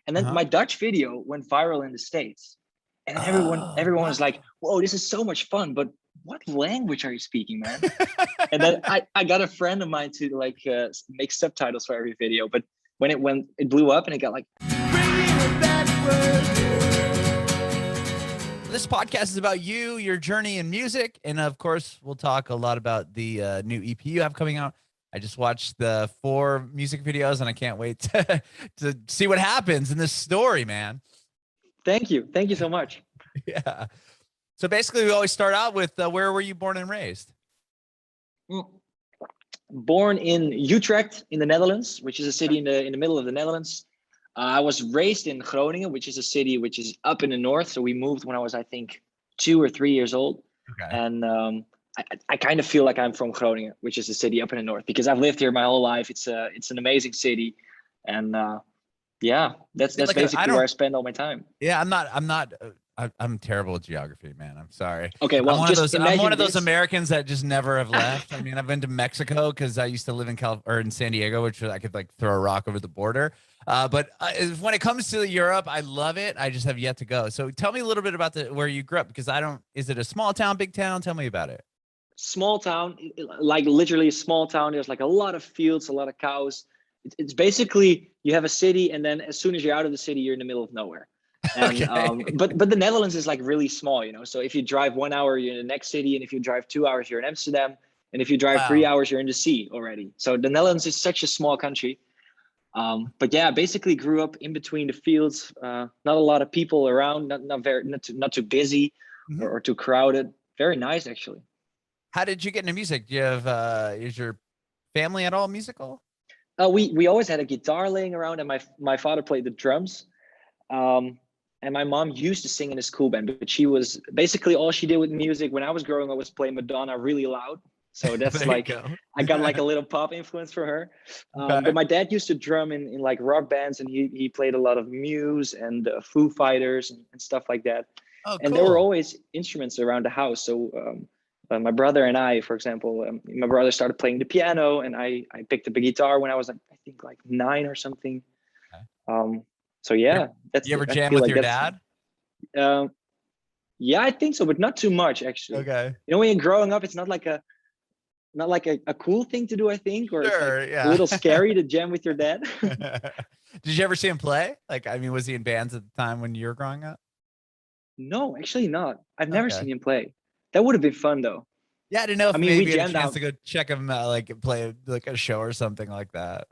And then Uh-huh. my Dutch video went viral in the States. And Oh, everyone was wow. like, whoa, this is so much fun, but what language are you speaking, man? And then I got a friend of mine to like make subtitles for every video. But when it blew up and it got like, This podcast is about you, your journey in music, and of course, we'll talk a lot about the new EP you have coming out. I just watched the 4 music videos, and I can't wait to see what happens in this story, man. thank you so much. Yeah. So basically, we always start out with where were you born and raised? Born in Utrecht in the Netherlands, which is a city in the middle of the Netherlands. I was raised in Groningen, which is a city which is up in the north. So we moved when I was, I think, 2 or 3 years old. Okay. And I kind of feel like I'm from Groningen, which is a city up in the north, because I've lived here my whole life. It's an amazing city, and yeah, that's basically where I spend all my time. Yeah, I'm terrible at geography, man. I'm sorry. Okay, well, I'm one of those Americans that just never have left. I mean, I've been to Mexico because I used to live in San Diego, which I could like throw a rock over the border. But when it comes to Europe, I love it. I just have yet to go. So tell me a little bit about where you grew up, because is it a small town, big town? Tell me about it. Small town, like literally a small town. There's like a lot of fields, a lot of cows. It's basically, you have a city, and then as soon as you're out of the city, you're in the middle of nowhere. And Okay. but the Netherlands is like really small, so if you drive 1 hour, you're in the next city, and if you drive 2 hours, you're in Amsterdam, and if you drive 3 Wow. hours, you're in the sea already. So the Netherlands is such a small country. But yeah, basically grew up in between the fields. Not a lot of people around, not too busy Mhm. or too crowded. Very nice, actually. How did you get into music? Do you have is your family at all musical? We always had a guitar laying around, and my father played the drums. And my mom used to sing in a school band, but she was basically, all she did with music when I was growing up was play Madonna really loud. So that's There you like, go. I got like a little pop influence from her. Okay. But my dad used to drum in like rock bands, and he played a lot of Muse and Foo Fighters and stuff like that. Oh, And there were cool. always instruments around the house. So my brother and I, for example, my brother started playing the piano, and I picked up a guitar when I was like, I think like 9 or something. Okay. So yeah, You ever I jam feel with like your that's dad? um, yeah, I think so, but not too much actually. Okay. When you're growing up, it's not like a cool thing to do, I think, or it's like Sure. a Yeah. little scary to jam with your dad. Did you ever see him play? Like, I mean, was he in bands at the time when you were growing up? No, actually not. I've never Okay. seen him play. That would have been fun though. Yeah, I didn't know I if mean, we maybe you had a jammed chance out. to go check him out, like play like a show or something like that.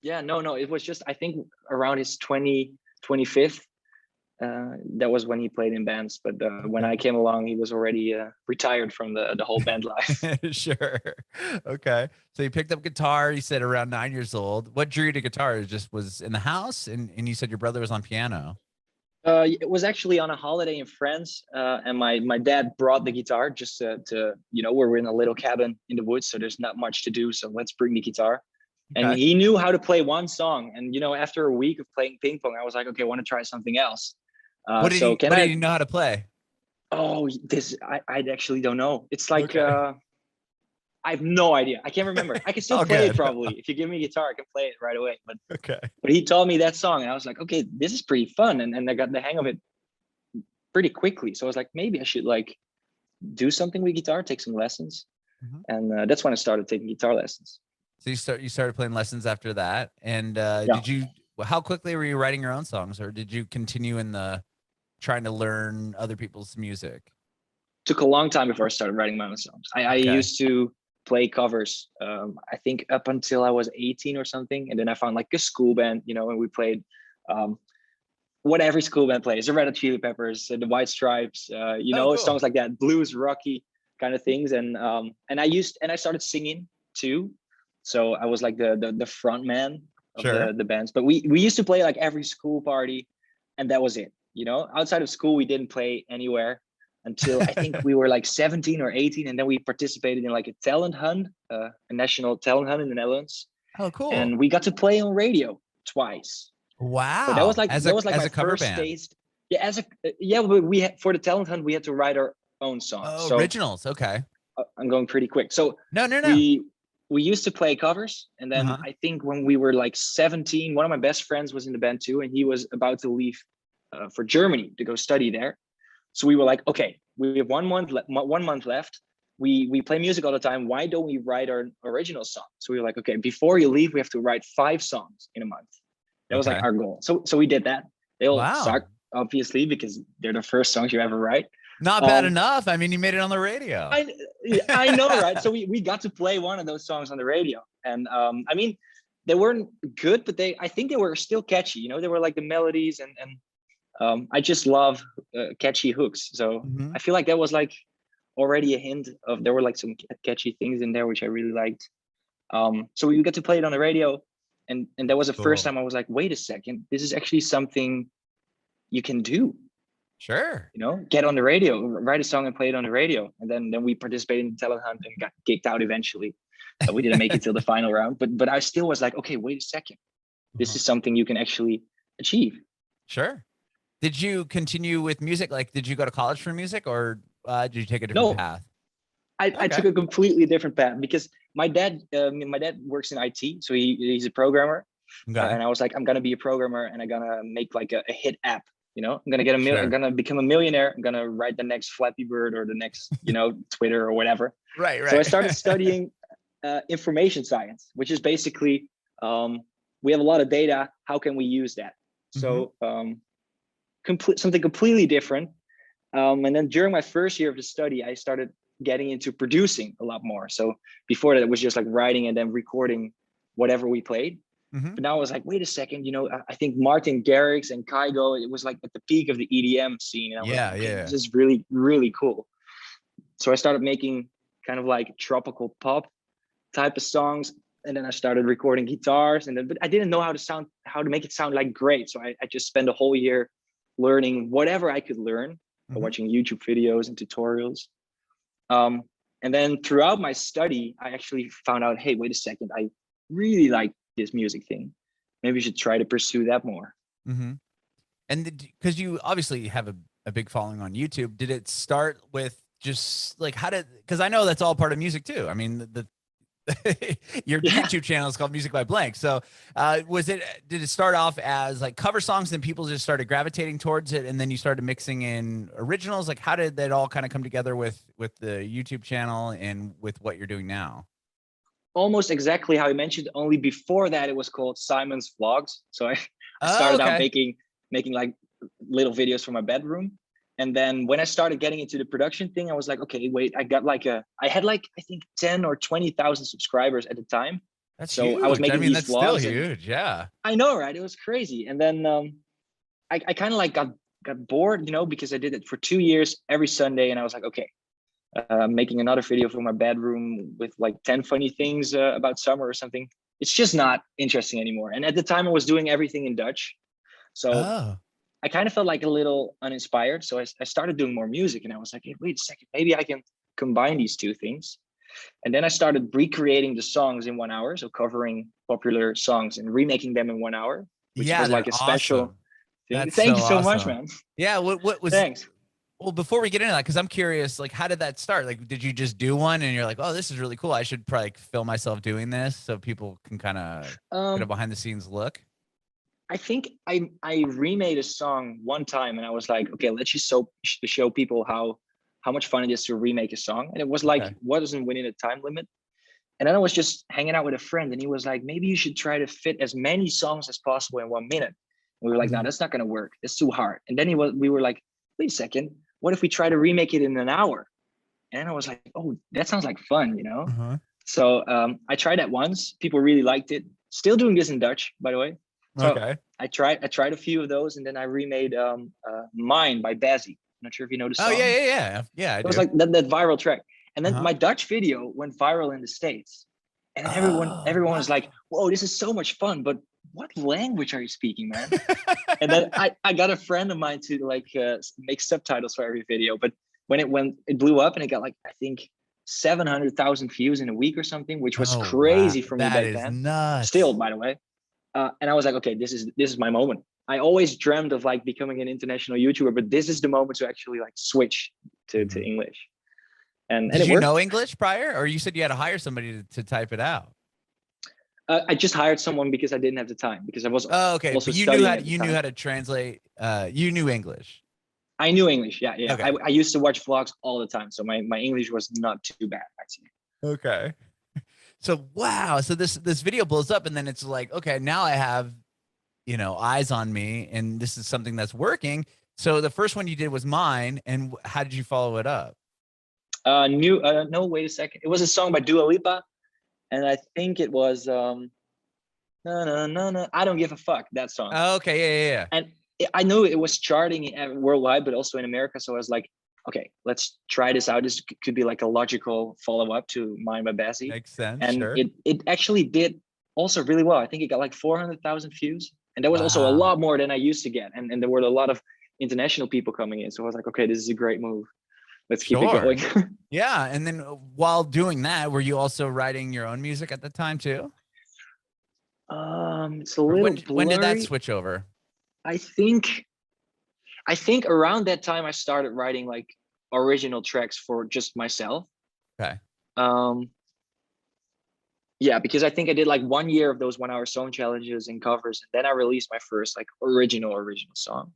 Yeah, no, it was just, I think, around his 25th. That was when he played in bands. But when Okay. I came along, he was already retired from the whole band life. Sure. Okay. So you picked up guitar, you said around 9 years old. What drew you to guitar? It just was in the house, and you said your brother was on piano. It was actually on a holiday in France, and my dad brought the guitar just to we're in a little cabin in the woods, so there's not much to do. So let's bring the guitar. And Okay. he knew how to play one song. And after a week of playing ping pong, I was like, okay, I want to try something else. So can What did I? he know how to play? Oh, this I actually don't know. It's like Okay. I have no idea. I can't remember. I can still All play it good. probably. If you give me a guitar, I can play it right away. Okay. But he taught me that song, and I was like, okay, this is pretty fun, and I got the hang of it pretty quickly. So I was like, maybe I should like do something with guitar, take some lessons, Mhm. and that's when I started taking guitar lessons. So you started playing lessons after that, and Yeah, how quickly were you writing your own songs, or did you continue in the trying to learn other people's music? took a long time before I started writing my own songs. I Okay. used to play covers. I think up until I was 18 or something, and then I found like a school band, and we played um, what every school band plays: the Red Hot Chili Peppers, the White Stripes, Oh, cool. songs like that, blues, rocky kind of things. And I started singing too. So I was like the front man of Sure. the bands. But we used to play like every school party, and that was it. Outside of school, we didn't play anywhere until I think we were like 17 or 18, and then we participated in like a talent hunt, a national talent hunt in the Netherlands, Oh, cool. and we got to play on radio twice. So that was Wow. like that was like As my a cover first band. taste. Yeah, but we had, for the talent hunt, we had to write our own songs. Oh, So originals. Okay. I'm going pretty quick. So No, no, no. we we used to play covers, and then I think when we were like 17, one of my best friends was in the band too, and he was about to leave for Germany to go study there. So we were like, okay, we have 1 month left. We play music all the time. Why don't we write our original song? So we were like, okay, before you leave, we have to write 5 songs in a month. That was like our goal. So we did that. They all suck, obviously, because they're the first songs you ever write. Not bad enough. I mean, you made it on the radio. I know, right? So we got to play one of those songs on the radio. And I mean, they weren't good, but I think they were still catchy. You know, they were like the melodies and I just love catchy hooks. So I feel like that was like already a hint of, there were like some catchy things in there, which I really liked. So we got to play it on the radio. And that was the first time I was like, wait a second, this is actually something you can do. Sure. You know, get on the radio, write a song and play it on the radio. And then we participated in the talent hunt and got kicked out eventually. We didn't make it till the final round, but I still was like, okay, wait a second. This is something you can actually achieve. Sure. Did you continue with music? Like, did you go to college for music, or did you take a different path? I took a completely different path because my dad works in IT. So he's a programmer. And I was like, I'm going to be a programmer and I'm going to make like a hit app. You know, I'm gonna I'm gonna become a millionaire. I'm gonna write the next Flappy Bird or the next, you know, Twitter or whatever. Right. So I started studying information science, which is basically we have a lot of data. How can we use that? So something completely different. And then during my first year of the study, I started getting into producing a lot more. So before that, it was just like writing and then recording whatever we played. But now I was like, wait a second, you know, I think Martin Garrix and Kygo, it was like at the peak of the EDM scene. And I was like, okay, this is really, really cool. So I started making kind of like tropical pop type of songs. And then I started recording guitars, but I didn't know how to make it sound like great. So I just spent a whole year learning whatever I could learn, watching YouTube videos and tutorials. And then throughout my study, I actually found out, hey, wait a second, I really like this music thing. Maybe you should try to pursue that more. And because you obviously have a big following on YouTube, did it start with just like because I know that's all part of music too. I mean, your YouTube channel is called Music by Blank. So did it start off as like cover songs and people just started gravitating towards it, and then you started mixing in originals? Like, how did that all kind of come together with the YouTube channel and with what you're doing now? Almost exactly how I mentioned, only before that it was called Simon's Vlogs. So I started out making like little videos from my bedroom. And then when I started getting into the production thing, I was like, okay, wait, I had like, I think 10 or 20,000 subscribers at the time. That's so huge. I was making that's still huge. Yeah. I know, right? It was crazy. And then I kind of like got bored, you know, because I did it for 2 years every Sunday. And I was like, okay, making another video from my bedroom with like 10 funny things about summer or something. It's just not interesting anymore. And at the time I was doing everything in Dutch. So I kind of felt like a little uninspired. So I started doing more music, and I was like, hey, wait a second, maybe I can combine these two things. And then I started recreating the songs in 1 hour. So covering popular songs and remaking them in 1 hour, which was like a special thing. Thank you so much, man. Yeah. What was, thanks. Well, before we get into that, because I'm curious, like, how did that start? Like, did you just do one and you're like, oh, this is really cool, I should probably film myself doing this so people can kind of get a behind the scenes look? I think I remade a song one time, and I was like, okay, let's just show people how much fun it is to remake a song. And it was like, wasn't within a time limit. And then I was just hanging out with a friend, and he was like, maybe you should try to fit as many songs as possible in 1 minute. And we were like, no, that's not going to work. It's too hard. And then we were like, wait a second, what if we try to remake it in an hour? And I was like, oh, that sounds like fun, you know? So I tried that once. People really liked it. Still doing this in Dutch, by the way. So I tried a few of those, and then I remade Mine by Bazzy. I'm not sure if you know the song. Oh, yeah. It was like that viral track. And then my Dutch video went viral in the States. And everyone was like, whoa, this is so much fun, but what language are you speaking, man? And then I got a friend of mine to like make subtitles for every video. But when it blew up, and it got like, I think 700,000 views in a week or something, which was crazy for me back then. That is nuts. Still, by the way. And I was like, okay, this is my moment. I always dreamt of like becoming an international YouTuber, but this is the moment to actually like switch to English. and Did it you worked. know English prior, or you said you had to hire somebody to type it out? I just hired someone because I didn't have the time, because I was Oh, okay. also But you knew studying how at to, the you knew time. how to translate. You knew English. I knew English. Yeah, yeah. Okay. I used to watch vlogs all the time, so my English was not too bad, actually. Okay. So wow. So this video blows up, and then it's like, okay, now I have, eyes on me, and this is something that's working. So the first one you did was mine, and how did you follow it up? No, wait a second. It was a song by Dua Lipa, and I think it was no, no, no, no, I don't give a fuck, that song. Oh, okay, yeah. And I know it was charting worldwide, but also in America. So I was like, okay, let's try this out. This could be like a logical follow-up to Mine by Bazzi. Makes sense. And Sure. it actually did also really well. I think it got like 400,000 views. And that was also a Wow. lot more than I used to get. And there were a lot of international people coming in. So I was like, okay, this is a great move. Let's keep it going. Yeah. And then while doing that, were you also writing your own music at the time too? It's a little blurry. When did that switch over? I think around that time I started writing like original tracks for just myself. Okay. Yeah, because I think I did like 1 year of those 1 hour song challenges and covers, and then I released my first like original song.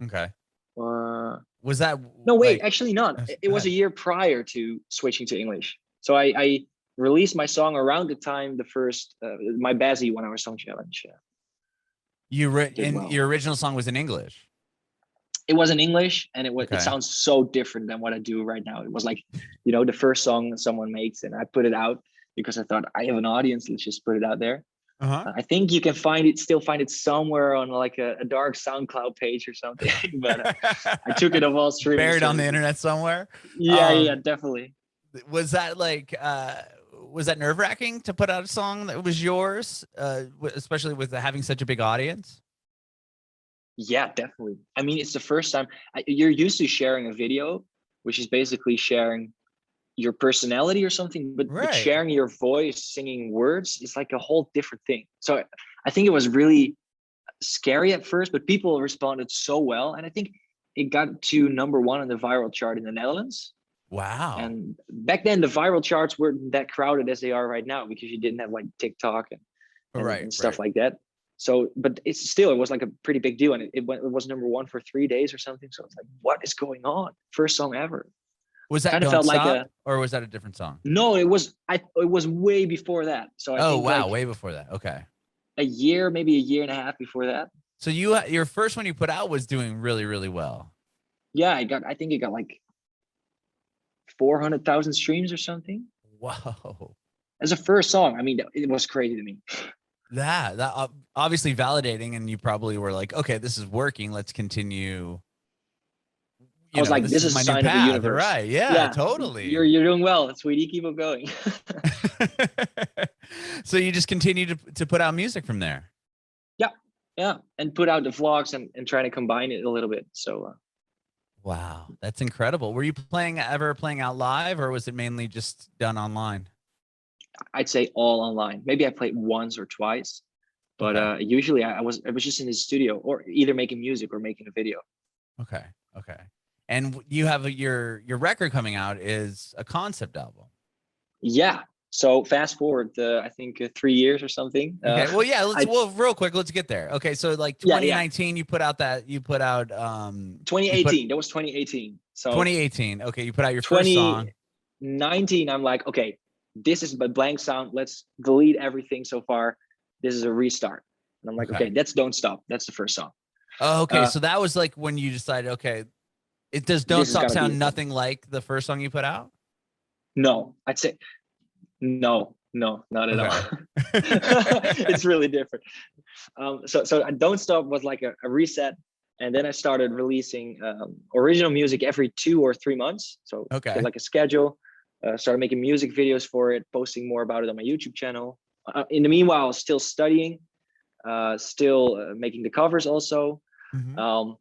Okay. Was that no wait, actually not. It was a year prior to switching to English. So I released my song around the time the first my Bazzi 1 hour song challenge. Your original song was in English. It was in English, and it sounds so different than what I do right now. It was like, the first song someone makes, and I put it out because I thought I have an audience. Let's just put it out there. I think you can still find it somewhere on like a dark SoundCloud page or something. But I took it off all streaming. Buried on the internet somewhere. Yeah, definitely. Was that like was that nerve-wracking to put out a song that was yours, especially with having such a big audience? Yeah, definitely. I mean, it's the first time you're used to sharing a video, which is basically sharing your personality or something, but sharing your voice, singing words is like a whole different thing. So I think it was really scary at first, but people responded so well. And I think it got to number 1 on the viral chart in the Netherlands. Wow. And back then the viral charts weren't that crowded as they are right now, because you didn't have like TikTok and stuff like that. So, but it was like a pretty big deal, and it was #1 for 3 days or something. So it's like, what is going on? First song ever. Was that Don't Stop, or was that a different song? No, it was way before that. So I think wow, way before that. Okay. Maybe a year and a half before that. So your first one you put out was doing really, really well. Yeah, I think it got like 400,000 streams or something. Whoa. As a first song, I mean, it was crazy to me. That obviously validating, and you probably were like, okay, this is working. Let's continue. I was like, this is a sign of the universe. Right. Yeah, totally. You're doing well, sweetie. Keep on going. So you just continue to put out music from there. Yeah. And put out the vlogs and try to combine it a little bit. So wow, that's incredible. Were you ever playing out live, or was it mainly just done online? I'd say all online. Maybe I played once or twice, but usually I was just in the studio, or either making music or making a video. Okay. And you have your record coming out is a concept album. Yeah. So fast forward, I think 3 years or something. Okay. Well, yeah. Real quick, let's get there. Okay. So like 2019, you put out 2018. That was 2018. So 2018. Okay. You put out your first song. 2019. I'm like, okay, this is a blank sound. Let's delete everything so far. This is a restart. And I'm like, okay, that's Don't Stop. That's the first song. Oh, okay. So that was like when you decided, okay, does Don't Stop sound nothing like the first song you put out? No, I'd say no, not at all. It's really different. So Don't Stop was like a reset. And then I started releasing original music every 2 or 3 months. So like a schedule. Started making music videos for it, posting more about it on my YouTube channel. In the meanwhile, I was still studying, still making the covers also. Mm-hmm.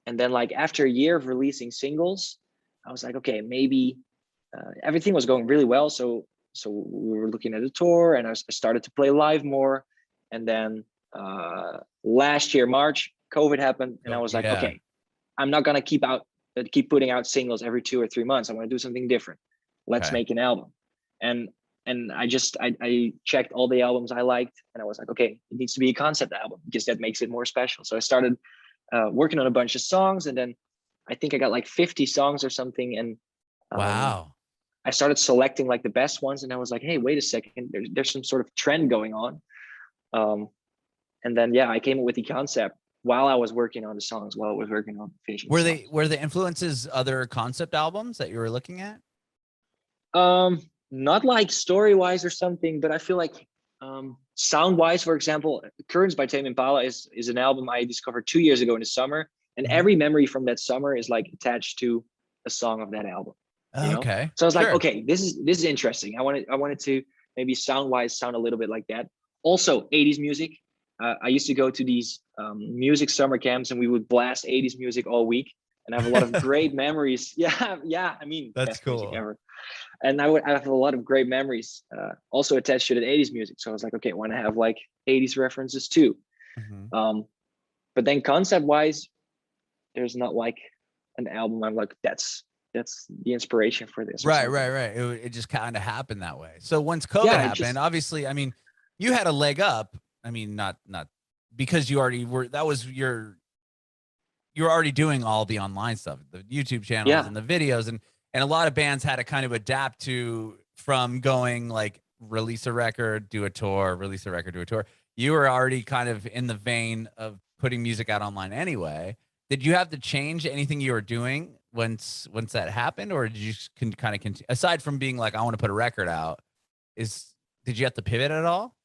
And then like after a year of releasing singles, I was like, okay, maybe everything was going really well. So we were looking at a tour, and I started to play live more. And then last year, March, COVID happened, and I was like, okay, I'm not gonna keep putting out singles every 2 or 3 months. I want to do something different. let's Okay. make an album. And I checked all the albums I liked, and I was like, okay, it needs to be a concept album because that makes it more special. So I started working on a bunch of songs, and then I think I got like 50 songs or something, and Wow. I started selecting like the best ones, and I was like, hey, wait a second, there's some sort of trend going on. And then yeah, I came up with the concept while I was working on the songs, while I was working on finishing the songs. Were the influences other concept albums that you were looking at? Not like story wise or something, but I feel like sound wise, for example, Currents by Tame Impala is an album I discovered 2 years ago in the summer, and every memory from that summer is like attached to a song of that album. You know, Okay. so I was like, Sure. okay, this is interesting. I wanted to maybe sound wise sound a little bit like that. Also, 80s music. I used to go to these music summer camps, and we would blast 80s music all week, and I have a lot of great memories. Yeah, yeah. I mean, That's best music cool. ever. And I have a lot of great memories also attached to the 80s music. So I was like, okay, I want to have like 80s references too. But then concept wise, there's not like an album I'm like, that's the inspiration for this. Right. It just kind of happened that way. So once COVID Yeah, happened, obviously, I mean, you had a leg up. I mean, not because you already were, that was you're already doing all the online stuff, the YouTube channels yeah, and the videos, and a lot of bands had to kind of adapt to from going like release a record, do a tour, release a record, do a tour. You were already kind of in the vein of putting music out online anyway. Did you have to change anything you were doing once that happened, or did you just kind of continue? Aside from being like, I want to put a record out, did you have to pivot at all?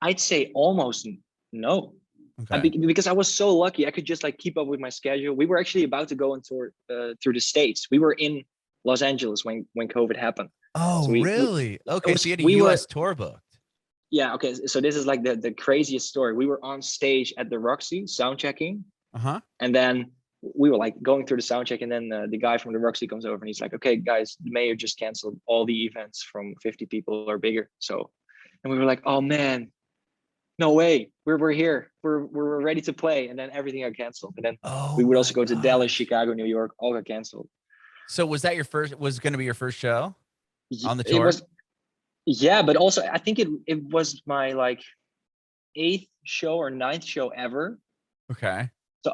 I'd say almost no. Okay. Because I was so lucky, I could just like keep up with my schedule. We were actually about to go on tour through the States. We were in Los Angeles when COVID happened. Oh, So really? Okay, so you had a we were US tour booked. yeah, okay. So this is like the craziest story. We were on stage at the Roxy sound checking, Uh-huh. and then we were like going through the sound check, and then the guy from the Roxy comes over and he's like, okay guys, the mayor just canceled all the events from 50 people or bigger. So, and we were like, oh man, no way, we're here, we're ready to play. And then everything got canceled, and then Oh we would also my go to Dallas, gosh. Chicago, New York, all got canceled. So was that was going to be your first show on the It tour? was, yeah, but also I think it was my like 8th show or 9th show ever. Okay.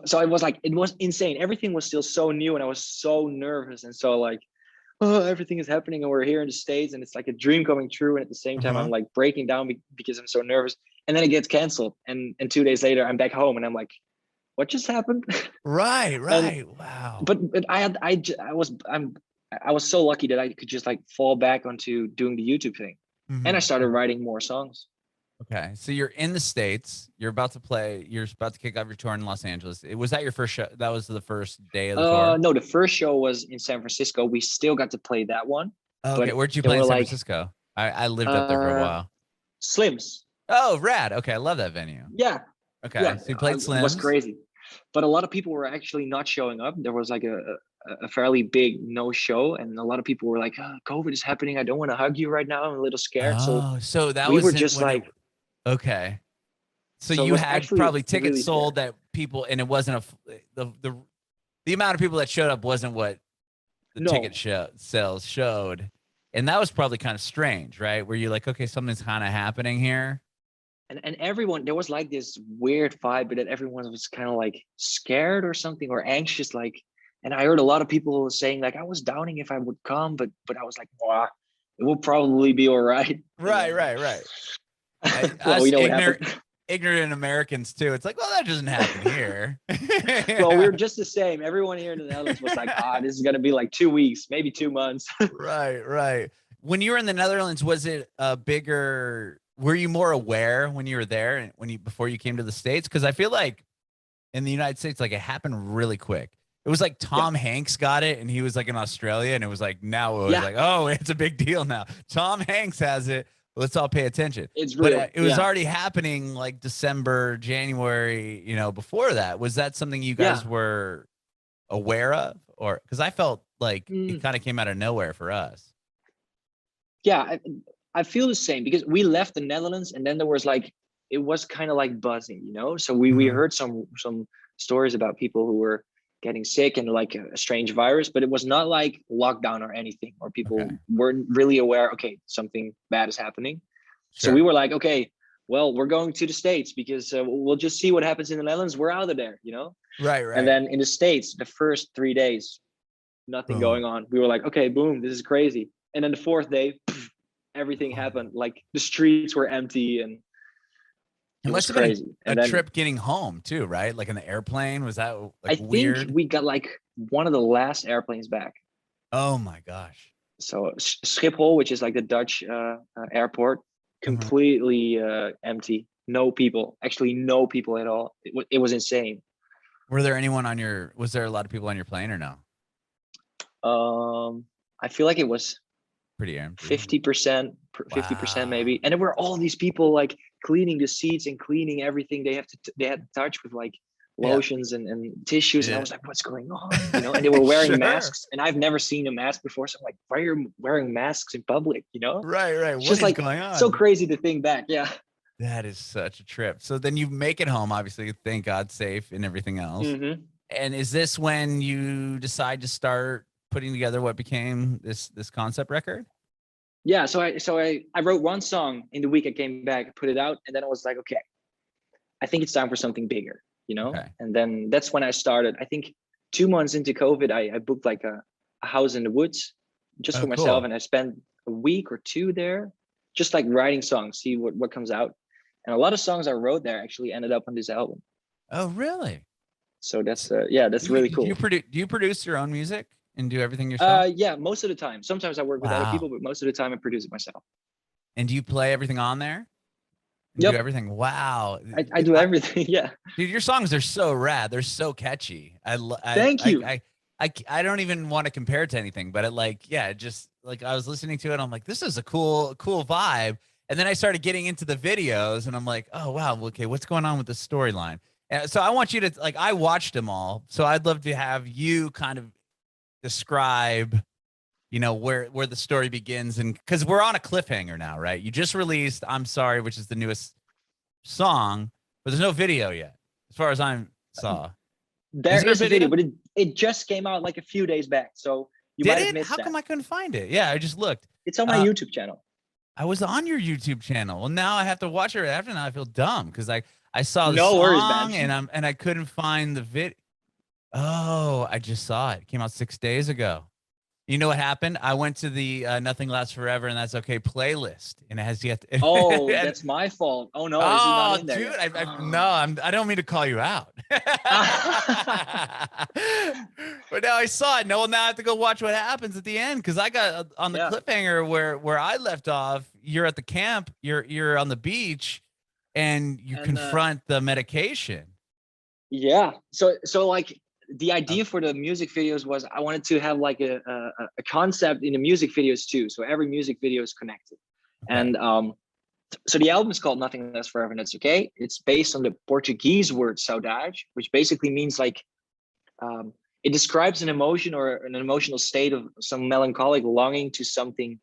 So it was like, it was insane. Everything was still so new, and I was so nervous, and so like, oh, everything is happening, and we're here in the States, and it's like a dream coming true. And at the same time, I'm Uh-huh. like breaking down because I'm so nervous. And then it gets canceled, and 2 days later, I'm back home, and I'm like, what just happened? Right, And right. Wow. but I was so lucky that I could just like fall back onto doing the YouTube thing, and I started writing more songs. Okay. So you're in the States, you're about to play, you're about to kick off your tour in Los Angeles. Was that your first show? That was the first day of the tour? No, the first show was in San Francisco. We still got to play that one, Okay. but Where'd you there play in were San like Francisco? I lived up there for a uh while. Slims. Oh, rad. Okay. I love that venue. Yeah, Okay. yeah, So you played it was Slims. crazy. But a lot of people were actually not showing up. There was like a fairly big no show, and a lot of people were like, oh, COVID is happening, I don't want to hug you right now, I'm a little scared. So Oh, so that we were wasn't just when it, like, okay. So so it you was had actually probably tickets really sold scary. that people, and it wasn't the amount of people that showed up wasn't what the ticket No, sales showed. And that was probably kind of strange, right? Where you're like, okay, something's kind of happening here. and everyone, there was like this weird vibe that everyone was kind of like scared or something, or anxious, like. And I heard a lot of people saying like, I was doubting if I would come, but I was like, wow, it will probably be all right. And Right, right, right. well, we Us know what happened. ignorant Americans too. It's like, well, that doesn't happen here. Well, we were just the same. Everyone here in the Netherlands was like, this is gonna be like 2 weeks, maybe 2 months. Right, right. When you were in the Netherlands, was it a bigger? Were you more aware when you were there and before you came to the States? Because I feel like in the United States, like it happened really quick. It was like Yeah, Tom Hanks got it, and he was like in Australia, and it was like now it was yeah, like, oh, it's a big deal now. Tom Hanks has it. Let's all pay attention. it's But real. it was Yeah, already happening like December, January. Before that, was that something you yeah. guys were aware of, or because I felt like it Mm, kind of came out of nowhere for us. yeah, I feel the same because we left the Netherlands, and then there was like, it was kind of like buzzing. So we heard some stories about people who were getting sick and like a strange virus, but it was not like lockdown or anything, or people Okay. weren't really aware, okay, something bad is happening. So Sure. we were like, okay, well, we're going to the States because we'll just see what happens in the Netherlands. We're out of there, you know? Right. And Right. then in the States, the first 3 days, nothing Boom. going on. We were like, okay, boom, this is crazy. And then the fourth day, everything Oh. happened. Like the streets were empty and It it was must have been crazy. a And then trip getting home too, right? Like in the airplane. Was that like I think weird? we got like one of the last airplanes back. Oh my gosh. So Schiphol, which is like the Dutch airport, Uh-huh. completely empty. No people, actually no people at all. It was insane. Were there anyone on your? Was there a lot of people on your plane or no? I feel like it was Pretty empty. 50%, 50% Wow. maybe. And there were all these people like cleaning the seats and cleaning everything they had to touch with like Yeah. lotions and tissues. And I Yeah. was like, what's going on? You know, and they were wearing Sure. masks. And I've never seen a mask before. So I'm like, why are you wearing masks in public? You know? Right. Right. It's What just is like going so on? crazy to think back. Yeah. That is such a trip. So then you make it home, obviously, thank God, safe and everything else. Hmm. And is this when you decide to start putting together what became this concept record? Yeah. So I wrote one song in the week I came back, put it out, and then I was like, okay, I think it's time for something bigger, you know? Okay. And then that's when I started. I think 2 months into COVID, I booked like a house in the woods just Oh, for myself. cool. And I spent a week or two there, just like writing songs, see what comes out. And a lot of songs I wrote there actually ended up on this album. Oh, really? So So that's yeah, that's really cool. do you produce your own music and do everything yourself? Yeah, most of the time. Sometimes I work with other people, Wow. but most of the time I produce it myself. And do you play everything on there and do Yep. everything? Wow. I do everything. Yeah. Dude, your songs are so rad. They're so catchy. Thank you. I don't even want to compare it to anything, but it like, yeah, it just like I was listening to it. I'm like, this is a cool vibe. And then I started getting into the videos and I'm like, oh, wow. Okay. What's going on with the storyline? So I want you to like, I watched them all. So I'd love to have you kind of describe, where the story begins. And cause we're on a cliffhanger now, right? You just released I'm Sorry, which is the newest song, but there's no video yet, as far as I saw. Is There there a is a video, video? but it just came out like a few days back. So you Did might have it? missed How that. come I couldn't find it? Yeah, I just looked. It's on my Uh, YouTube channel. I was on your YouTube channel. Well, now I have to watch it after. Now I feel dumb because I saw the No worries, man. song and I couldn't find the vid. Oh, I just saw it. It came out 6 days ago. You know what happened? I went to the Nothing Lasts Forever and That's Okay playlist, and it has yet. Oh, And that's my fault. Oh no, is it not oh, in there dude, yet? I no, I don't mean to call you out. But now I saw it. No, now I have to go watch what happens at the end because I got on the Yeah. cliffhanger where I left off. You're at the camp. You're on the beach, and you And confront the medication. yeah. So like the Uh, idea for the music videos was I wanted to have like a concept in the music videos too. So every music video is connected. okay. And so the album is called Nothing Lasts Forever and That's Okay. It's based on the Portuguese word saudade, which basically means like um, it describes an emotion or an emotional state of some melancholic longing to something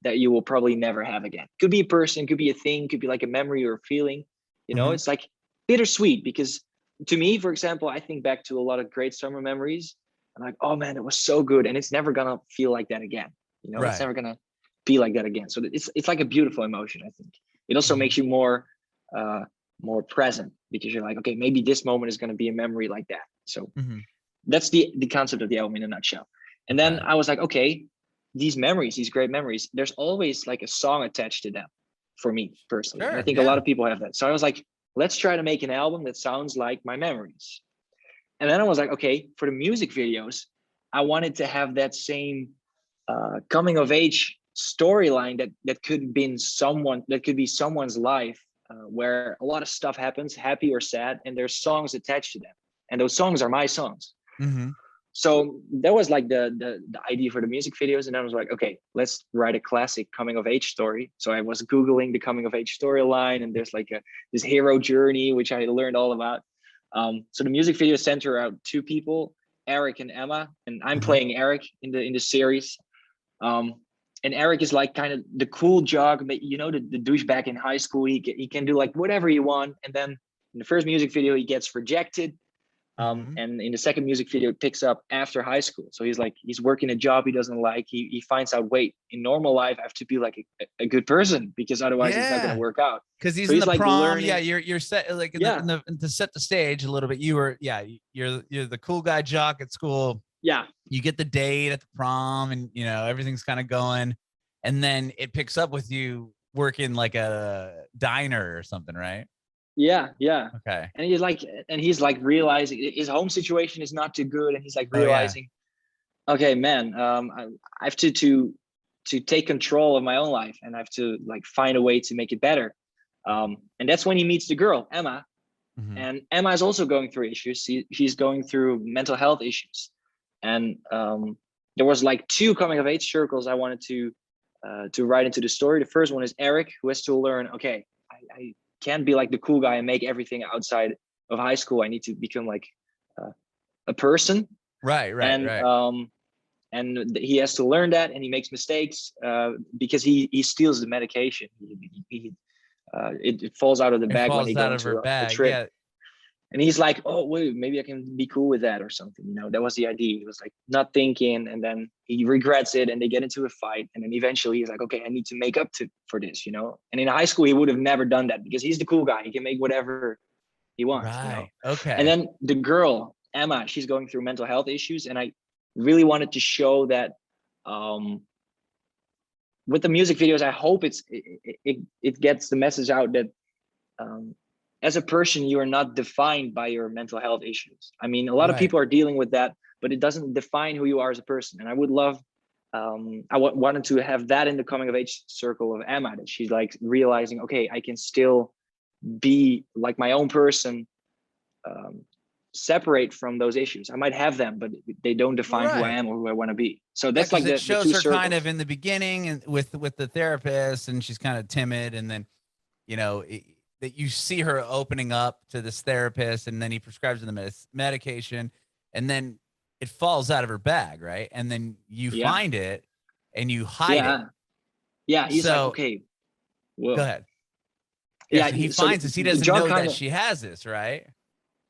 that you will probably never have again. Could be a person, could be a thing, could be like a memory or a feeling. You know, Mhm. it's like bittersweet because to me, for example, I think back to a lot of great summer memories. I'm like, oh man, it was so good, and it's never gonna feel like that again. You know, it's Right. never gonna be like that again. So it's like a beautiful emotion. I think it also Mhm. makes you uh, more present because you're like, okay, maybe this moment is gonna be a memory like that. So Mhm. that's the concept of the album in a nutshell. And then Okay. I was like, okay, these memories, these great memories, there's always like a song attached to them for me personally. And I Sure. think a lot Yeah. of people have that. So I was like, let's try to make an album that sounds like my memories. And then I was like, okay, for the music videos, I wanted to have that same coming of age storyline that could be someone's life where a lot of stuff happens, happy or sad, and there's songs attached to them. And those songs are my songs. Mhm. So that was like the idea for the music videos, and I was like, okay, let's write a classic coming of age story. So I was googling the coming of age storyline, and there's like this hero journey which I learned all about. So the music video center around two people, Eric and Emma, and I'm Uh-huh. playing Eric in the series. Um, and Eric is like kind of the cool jock, but you know, the douchebag in high school. He can do like whatever he want, and then in the first music video he gets rejected And in the second music video, it picks up after high school. So he's working a job he doesn't like. He finds out, wait, in normal life, I have to be like a good person because otherwise it's not going to work out. Because he's so in the like prom. learning, yeah, you're set like to set the stage a little bit. You're the cool guy jock at school. Yeah. You get the date at the prom, and everything's kind of going, and then it picks up with you working like a diner or something, right? Yeah. Okay. And he's like realizing his home situation is not too good, and he's like realizing, okay, man, I have to take control of my own life, and I have to like find a way to make it better. And that's when he meets the girl, Emma. And Emma is also going through issues. She's going through mental health issues. And there was like 2 coming of age circles I wanted to write into the story. The first one is Eric, who has to learn, okay, I can't be like the cool guy and make everything outside of high school. I need to become like a person. Right. And he has to learn that, and he makes mistakes because he steals the medication. It falls out of the bag when he goes to a trip. Yeah. And he's like, oh, wait, maybe I can be cool with that or something. That was the idea. He was like not thinking, and then he regrets it, and they get into a fight. And then eventually he's like, okay, I need to make up for this, And in high school, he would have never done that because he's the cool guy. He can make whatever he wants. Right. Okay. And then the girl, Emma, she's going through mental health issues. And I really wanted to show that with the music videos, I hope it gets the message out that as a person, you are not defined by your mental health issues. I mean, a lot of people are dealing with that, but it doesn't define who you are as a person. And I would love, wanted to have that in the coming of age circle of Emma, that she's like realizing, okay, I can still be like my own person, separate from those issues. I might have them, but they don't define who I am or who I want to be. So that's like it shows the 2 her circles. kind of in the beginning and with the therapist, and she's kind of timid, and then that you see her opening up to this therapist, and then he prescribes her the medication, and then it falls out of her bag, right? And then you find it and you hide it. Yeah, he's like, okay, whoa. Go ahead. Yeah, so he finds this. He doesn't know that she has this, right?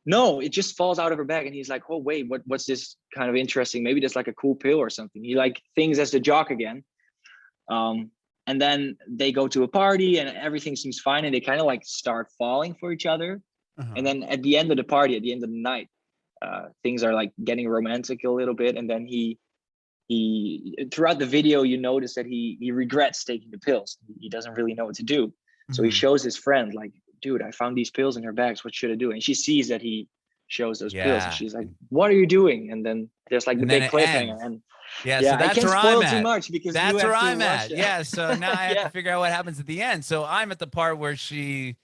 No, it just falls out of her bag, and he's like, oh, wait, what's this kind of interesting? Maybe there's like a cool pill or something. He like thinks as the jock again. And then they go to a party, and everything seems fine, and they kind of like start falling for each other. And then at the end of the party, at the end of the night, things are like getting romantic a little bit. And then he throughout the video, you notice that he regrets taking the pills. He doesn't really know what to do. So he shows his friend like, dude, I found these pills in her bags. What should I do? And she sees that he shows those pills, and she's like, what are you doing? And then there's like the big cliffhanger. And so that's I can't where spoil I'm too at. much because that's where I'm at. It. Yeah. So now I have to figure out what happens at the end. So I'm at the part where she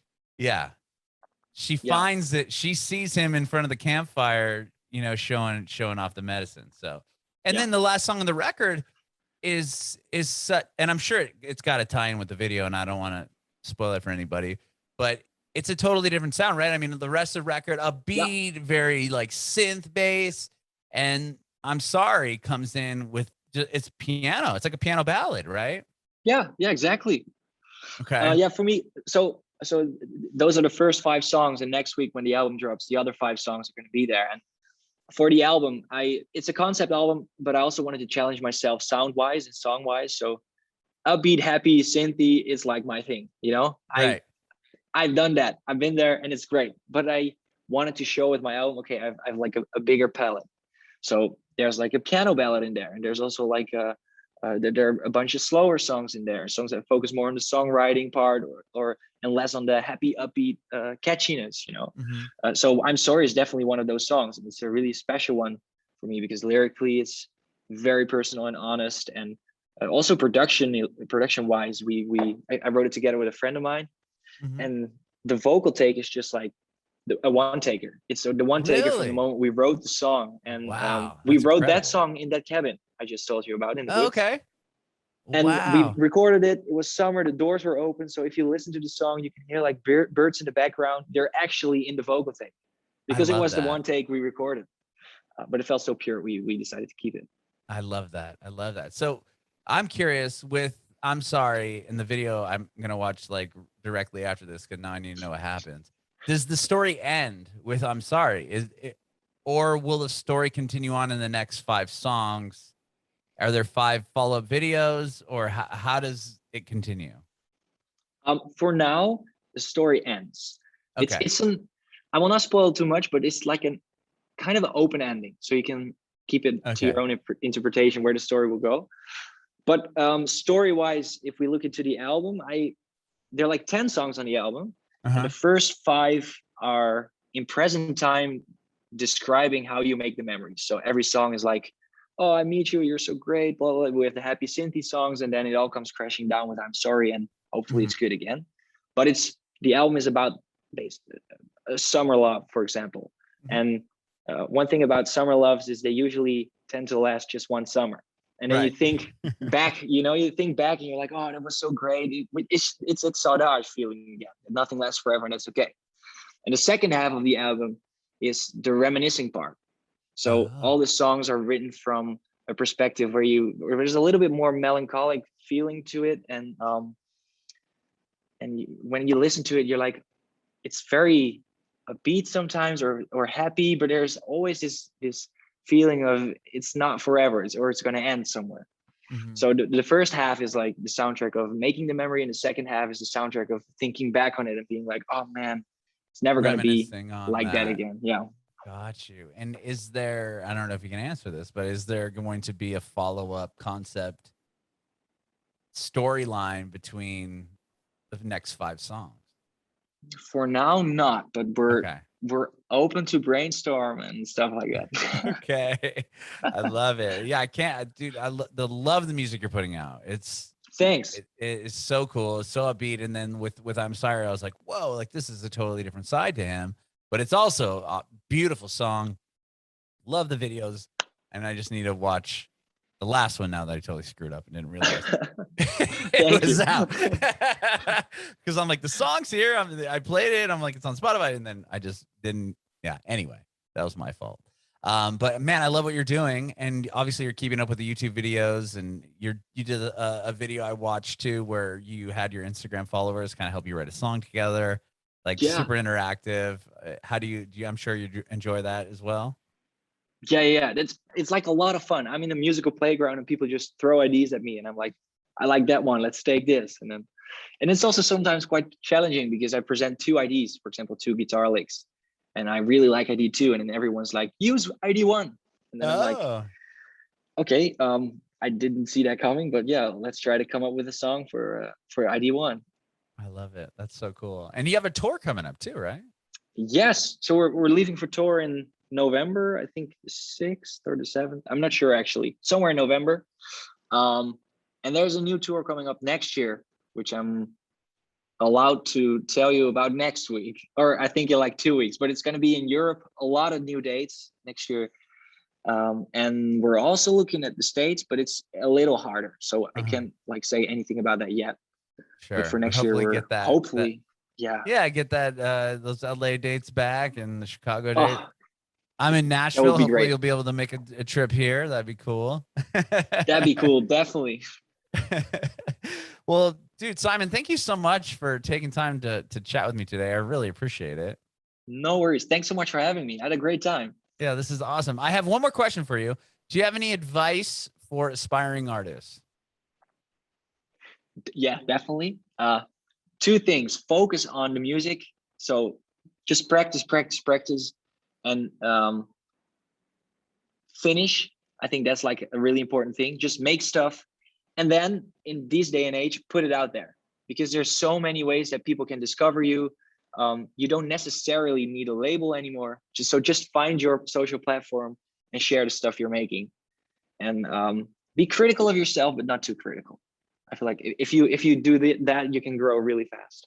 finds that she sees him in front of the campfire, showing off the medicine. So, and then the last song on the record is such, and I'm sure it's got to tie in with the video, and I don't want to spoil it for anybody, but it's a totally different sound, right? I mean, the rest of the record, upbeat, very like synth bass, and I'm Sorry comes in with it's piano. It's like a piano ballad, right? Yeah, exactly. Okay. For me, so those are the first 5 songs, and next week when the album drops, the other 5 songs are going to be there. And for the album, it's a concept album, but I also wanted to challenge myself sound wise and song wise. So upbeat, happy, synthy is like my thing, Right. I've done that. I've been there, and it's great. But I wanted to show with my album, okay, I've like a bigger palette. So there's like a piano ballad in there, and there's also like there are a bunch of slower songs in there, songs that focus more on the songwriting part, and less on the happy, upbeat catchiness. So I'm Sorry is definitely one of those songs, and it's a really special one for me because lyrically it's very personal and honest, and also production wise, I wrote it together with a friend of mine. And the vocal take is just like a one taker. It's the one taker from the moment we wrote the song. And we wrote that song in that cabin I just told you about in the woods. Okay. And we recorded it. It was summer. The doors were open. So if you listen to the song, you can hear like birds in the background. They're actually in the vocal take because it was the one take we recorded. But it felt so pure. We decided to keep it. I love that. So I'm curious with I'm Sorry in the video I'm going to watch like directly after this because now I need to know what happens. Does the story end with I'm Sorry? or will the story continue on in the next 5 songs? Are there 5 follow-up videos, or how does it continue? For now, the story ends. Okay. It's an I will not spoil too much, but it's like an kind of an open ending, so you can keep it to Okay. your own interpretation where the story will go. But story-wise, if we look into the album, there are like 10 songs on the album, and the first 5 are in present time, describing how you make the memories. So every song is like, "Oh, I meet you, you're so great," blah, blah, blah. We have the happy synthy songs, and then it all comes crashing down with "I'm sorry," and hopefully it's good again. But the album is about summer love, for example. And one thing about summer loves is they usually tend to last just one summer. And then you think back, you think back and you're like, "Oh, that was so great." It's a saudade feeling again. Nothing lasts forever, and that's okay. And the second half of the album is the reminiscing part. So all the songs are written from a perspective where there's a little bit more melancholic feeling to it. And when you listen to it, you're like, it's very upbeat sometimes or happy, but there's always this feeling of it's not forever, or it's going to end somewhere. So the first half is like the soundtrack of making the memory, and the second half is the soundtrack of thinking back on it and being like, "Oh man, it's never going to be like that again." Yeah. Got you. And is there, I don't know if you can answer this, but is there going to be a follow-up concept storyline between the next 5 songs? For now, not, but we're open to brainstorm and stuff like that. Okay. I love it. Yeah, I can't, dude. I love the music you're putting out. Thanks. It's so cool. It's so upbeat. And then with "I'm Sorry," I was like, whoa, like this is a totally different side to him. But it's also a beautiful song. Love the videos. And I just need to watch the last one now that I totally screwed up and didn't realize it was out. Because I'm like, the song's here. I played it. I'm like, it's on Spotify. And then I just didn't. Yeah. Anyway, that was my fault. But man, I love what you're doing. And obviously you're keeping up with the YouTube videos, and you did a video I watched too, where you had your Instagram followers kind of help you write a song together, like super interactive. How do you, I'm sure you enjoy that as well. Yeah. It's like a lot of fun. I'm in a musical playground and people just throw ideas at me, and I'm like, "I like that one. Let's take this." And it's also sometimes quite challenging because I present 2 IDs, for example, 2 guitar licks, and I really like ID 2, and then everyone's like, "Use ID 1." And then I'm like, "Okay, I didn't see that coming, but yeah, let's try to come up with a song for ID 1." I love it. That's so cool. And you have a tour coming up too, right? Yes. So we're leaving for tour in November, I think the 6th or the 7th. I'm not sure actually. Somewhere in November. And there's a new tour coming up next year, which I'm allowed to tell you about next week, or I think in like 2 weeks, but it's going to be in Europe. A lot of new dates next year. And we're also looking at the States, but it's a little harder. So I can't like say anything about that yet. Sure. But for next year, we're hopefully. Yeah, get that those LA dates back and the Chicago date. I'm in Nashville. Hopefully you'll be able to make a trip here. That'd be cool. That'd be cool, definitely. Well, dude, Simon, thank you so much for taking time to chat with me today. I really appreciate it. No worries. Thanks so much for having me. I had a great time. Yeah, this is awesome. I have one more question for you. Do you have any advice for aspiring artists? Yeah, definitely. 2 things. Focus on the music. So just practice, and finish. I think that's like a really important thing. Just make stuff. And then in this day and age, put it out there, because there's so many ways that people can discover you. You don't necessarily need a label anymore. Just find your social platform and share the stuff you're making. And be critical of yourself, but not too critical. I feel like if you do that, you can grow really fast.